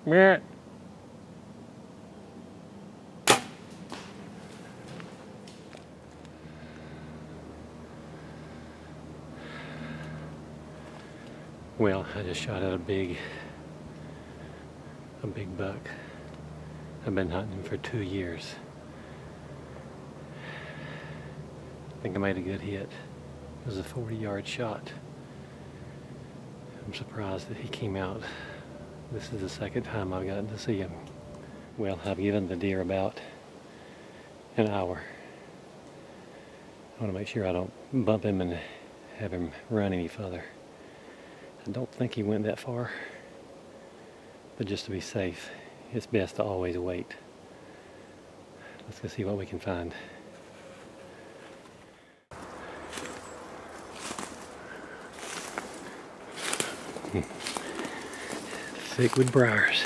Yeah. Well, I just shot at a big buck. I've been hunting him for 2 years. I think I made a good hit. It was a 40-yard shot. I'm surprised that he came out. This is the second time I've gotten to see him. Well, I've given the deer about an hour. I want to make sure I don't bump him and have him run any further. I don't think he went that far, but just to be safe, it's best to always wait. Let's go see what we can find. Thick with briars.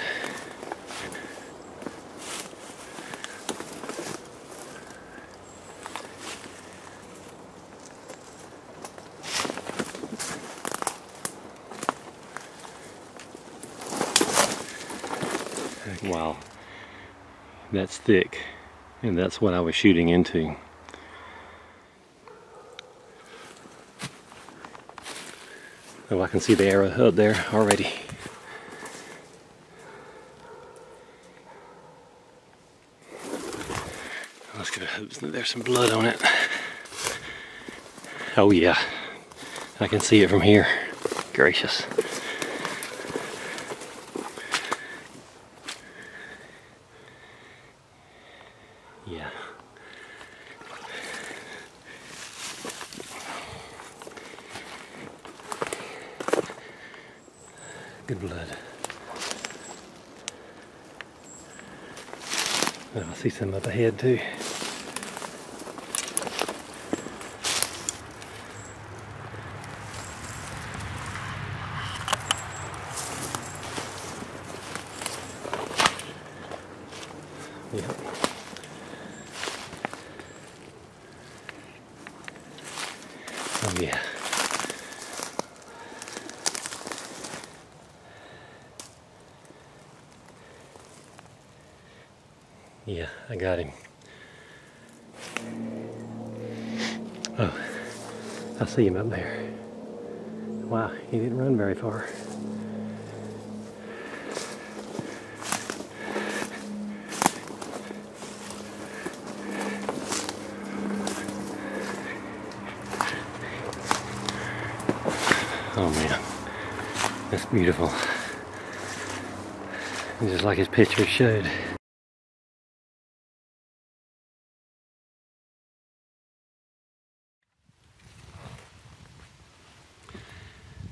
Wow, that's thick, and that's what I was shooting into. Oh, I can see the arrow up there already. Let's go hope that there's some blood on it. Oh yeah, I can see it from here. Gracious. Yeah. Good blood. Oh, I see some up ahead too. Yep. Oh yeah. Yeah, I got him. Oh, I see him up there. Wow, he didn't run very far. Oh man, that's beautiful. Just like his picture showed.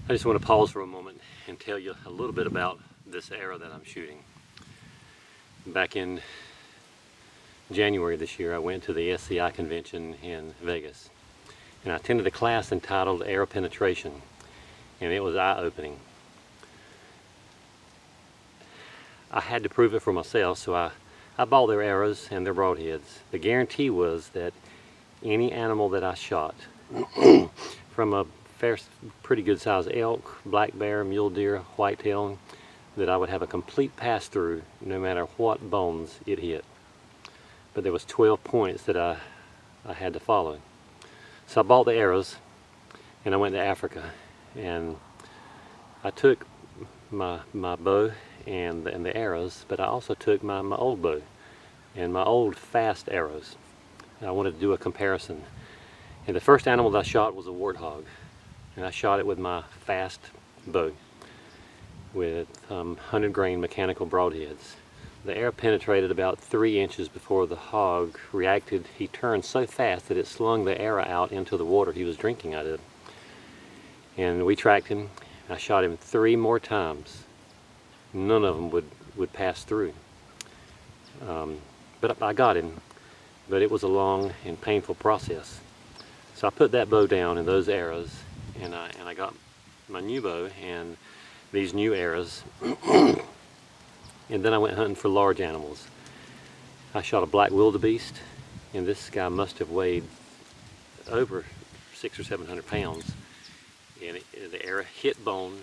I just want to pause for a moment and tell you a little bit about this arrow that I'm shooting. Back in January this year, I went to the SCI convention in Vegas, and I attended a class entitled Arrow Penetration, and it was eye-opening. I had to prove it for myself, so I bought their arrows and their broadheads. The guarantee was that any animal that I shot, from a pretty good sized elk, black bear, mule deer, whitetail, that I would have a complete pass-through no matter what bones it hit. But there was 12 points that I had to follow. So I bought the arrows and I went to Africa, and I took my bow and the arrows, but I also took my old bow and my old fast arrows. I wanted to do a comparison. And the first animal that I shot was a warthog, and I shot it with my fast bow with 100 grain mechanical broadheads. The arrow penetrated about 3 inches before the hog reacted. He turned so fast that it slung the arrow out into the water he was drinking out of. And we tracked him. I shot him 3 more times. None of them would pass through. But I got him. But it was a long and painful process. So I put that bow down and those arrows, and I got my new bow and these new arrows. And then I went hunting for large animals. I shot a black wildebeest, and this guy must have weighed over 600 or 700 pounds. And the arrow hit bone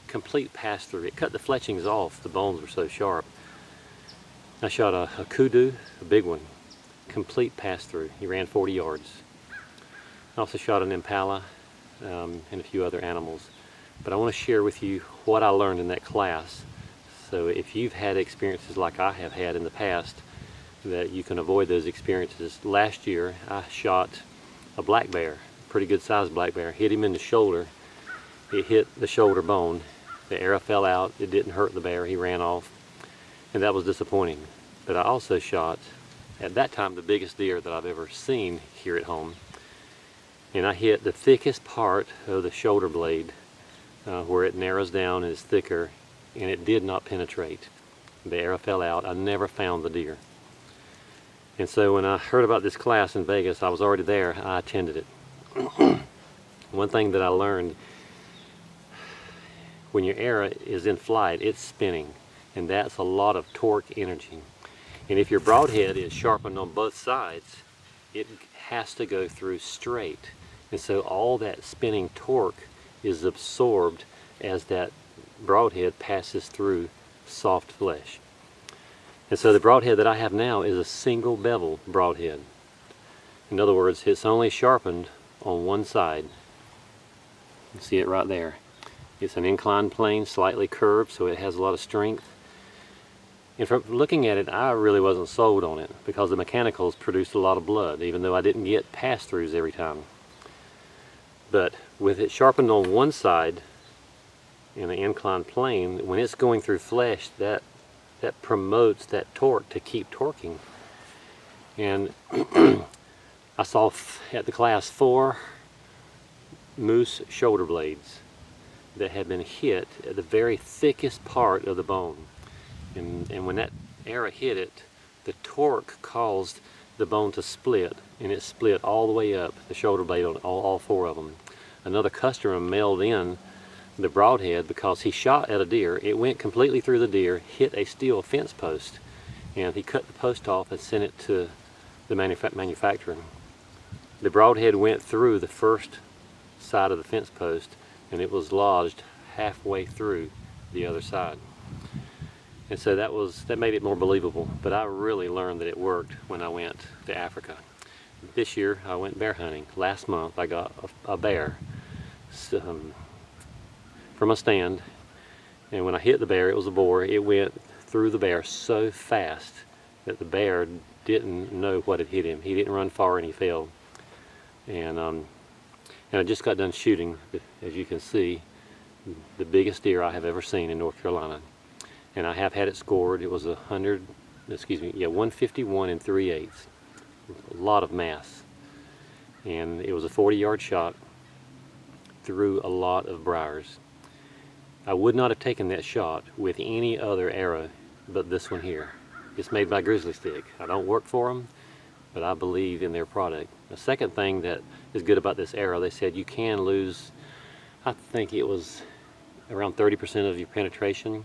complete pass through. It cut the fletchings off, the bones were so sharp. I shot a kudu, a big one, complete pass through. He ran 40 yards. I also shot an impala and a few other animals. But I want to share with you what I learned in that class. So if you've had experiences like I have had in the past, that you can avoid those experiences. Last year I shot a black bear, pretty good sized black bear, hit him in the shoulder. It hit the shoulder bone. The arrow fell out. It didn't hurt the bear. He ran off. And that was disappointing. But I also shot, at that time, the biggest deer that I've ever seen here at home. And I hit the thickest part of the shoulder blade where it narrows down and is thicker, and it did not penetrate. The arrow fell out. I never found the deer. And so when I heard about this class in Vegas, I was already there. I attended it. One thing that I learned, when your arrow is in flight, it's spinning, and that's a lot of torque energy. And if your broadhead is sharpened on both sides, it has to go through straight. And so all that spinning torque is absorbed as that broadhead passes through soft flesh. And so the broadhead that I have now is a single bevel broadhead. In other words, it's only sharpened on one side. You see it right there. It's an inclined plane, slightly curved, so it has a lot of strength. And from looking at it, I really wasn't sold on it because the mechanicals produced a lot of blood, even though I didn't get pass-throughs every time. But with it sharpened on one side in an inclined plane, when it's going through flesh, that promotes that torque to keep torquing. And I saw at the class 4 moose shoulder blades that had been hit at the very thickest part of the bone. And when that arrow hit it, the torque caused the bone to split, and it split all the way up the shoulder blade on all 4 of them. Another customer mailed in the broadhead because he shot at a deer. It went completely through the deer, hit a steel fence post, and he cut the post off and sent it to the manufacturer. The broadhead went through the first side of the fence post, and it was lodged halfway through the other side. And so that made it more believable. But I really learned that it worked when I went to Africa. This year I went bear hunting. Last month I got a bear from a stand, and when I hit the bear, it was a boar. It went through the bear so fast that the bear didn't know what had hit him. He didn't run far and he fell. And I just got done shooting, as you can see, the biggest deer I have ever seen in North Carolina. And I have had it scored. It was 151 and 3/8. A lot of mass. And it was a 40-yard shot through a lot of briars. I would not have taken that shot with any other arrow but this one here. It's made by Grizzly Stick. I don't work for them, but I believe in their product. The second thing that is good about this arrow, they said you can lose, I think it was around 30% of your penetration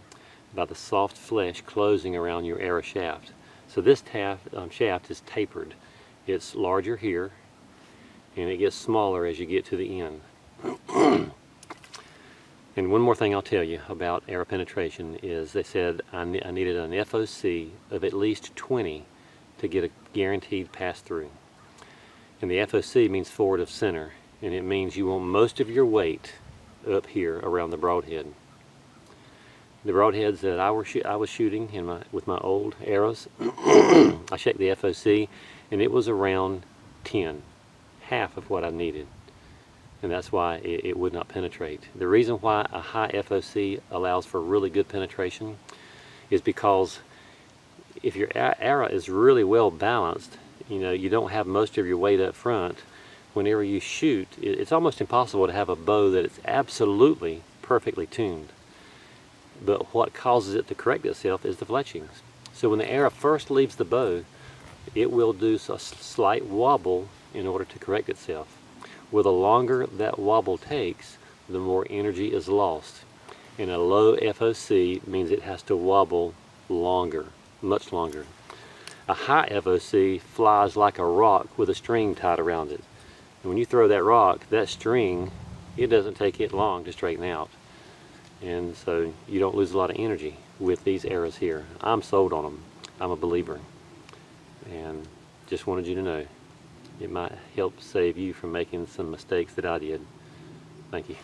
by the soft flesh closing around your arrow shaft. So this shaft is tapered. It's larger here, and it gets smaller as you get to the end. And one more thing I'll tell you about arrow penetration is they said I needed an FOC of at least 20 to get a guaranteed pass-through. And the FOC means forward of center, and it means you want most of your weight up here around the broadhead. The broadheads that I was shooting with my old arrows, I checked the FOC, and it was around 10, half of what I needed. And that's why it would not penetrate. The reason why a high FOC allows for really good penetration is because if your arrow is really well balanced, you don't have most of your weight up front, whenever you shoot, it's almost impossible to have a bow that is absolutely perfectly tuned. But what causes it to correct itself is the fletchings. So when the arrow first leaves the bow, it will do a slight wobble in order to correct itself. Well, the longer that wobble takes, the more energy is lost. And a low FOC means it has to wobble longer, much longer. A high FOC flies like a rock with a string tied around it. And when you throw that rock, that string, it doesn't take it long to straighten out. and so you don't lose a lot of energy with these arrows here. I'm sold on them. I'm a believer, and just wanted you to know it might help save you from making some mistakes that I did. Thank you.